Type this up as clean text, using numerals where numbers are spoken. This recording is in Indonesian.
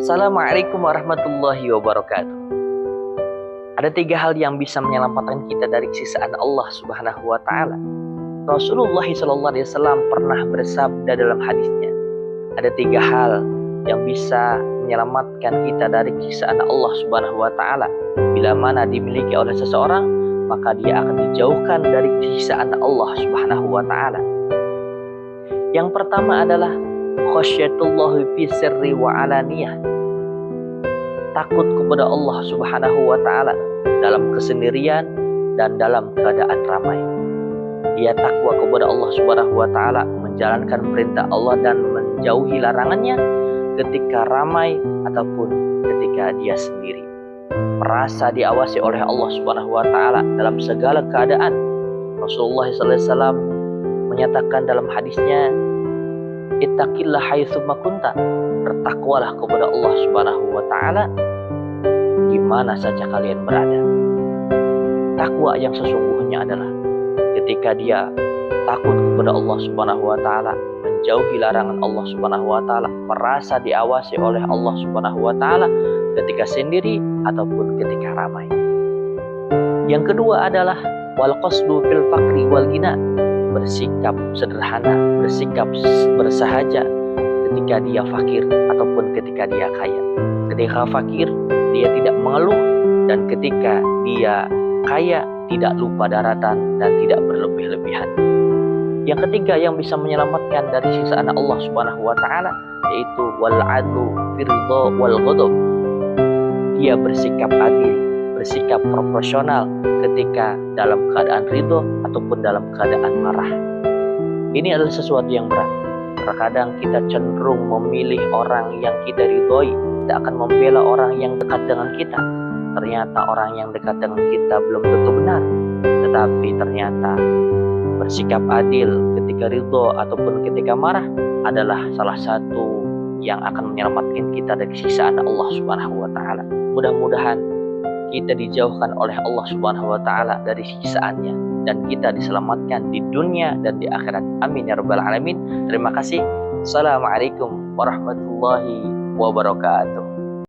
Assalamualaikum warahmatullahi wabarakatuh. Ada 3 hal yang bisa menyelamatkan kita dari siksaan Allah Subhanahu wa taala. Rasulullah SAW pernah bersabda dalam hadisnya, ada 3 hal yang bisa menyelamatkan kita dari siksaan Allah Subhanahu wa taala. Bila mana dimiliki oleh seseorang, maka dia akan dijauhkan dari siksaan Allah Subhanahu wa taala. Yang pertama adalah khasyatullah fi sirri wa alaniyah. Takut kepada Allah Subhanahu wa taala dalam kesendirian dan dalam keadaan ramai. Dia takwa kepada Allah Subhanahu wa taala, menjalankan perintah Allah dan menjauhi larangannya ketika ramai ataupun ketika dia sendiri. Merasa diawasi oleh Allah Subhanahu wa taala dalam segala keadaan. Rasulullah SAW menyatakan dalam hadisnya, ittaqillah haitsu ma kunta, bertakwalah kepada Allah Subhanahu wa taala di mana saja kalian berada. Takwa yang sesungguhnya adalah ketika dia takut kepada Allah Subhanahu wa taala, menjauhi larangan Allah Subhanahu wa taala, merasa diawasi oleh Allah Subhanahu wa taala ketika sendiri ataupun ketika ramai. Yang kedua adalah wal qasdu fil faqri wal ghina, bersikap sederhana, bersikap bersahaja ketika dia fakir ataupun ketika dia kaya. Ketika fakir, dia tidak mengeluh, dan ketika dia kaya, tidak lupa daratan dan tidak berlebih-lebihan. Yang ketiga yang bisa menyelamatkan dari siksaan Allah Subhanahu wa taala yaitu wal adlu fir ridha wal ghadab. Dia bersikap adil, bersikap proporsional ketika dalam keadaan ridho ataupun dalam keadaan marah. Ini adalah sesuatu yang berat. Terkadang kita cenderung memilih orang yang kita ridhoi, tidak akan membela orang yang dekat dengan kita. Ternyata orang yang dekat dengan kita belum tentu benar, tetapi ternyata bersikap adil ketika ridho ataupun ketika marah adalah salah satu yang akan menyelamatkan kita dari siksaan Allah Subhanahu wa taala. Mudah-mudahan kita dijauhkan oleh Allah Subhanahu wa taala dari siksaannya dan kita diselamatkan di dunia dan di akhirat. Amin ya rabbal alamin. Terima kasih. Assalamualaikum warahmatullahi wabarakatuh.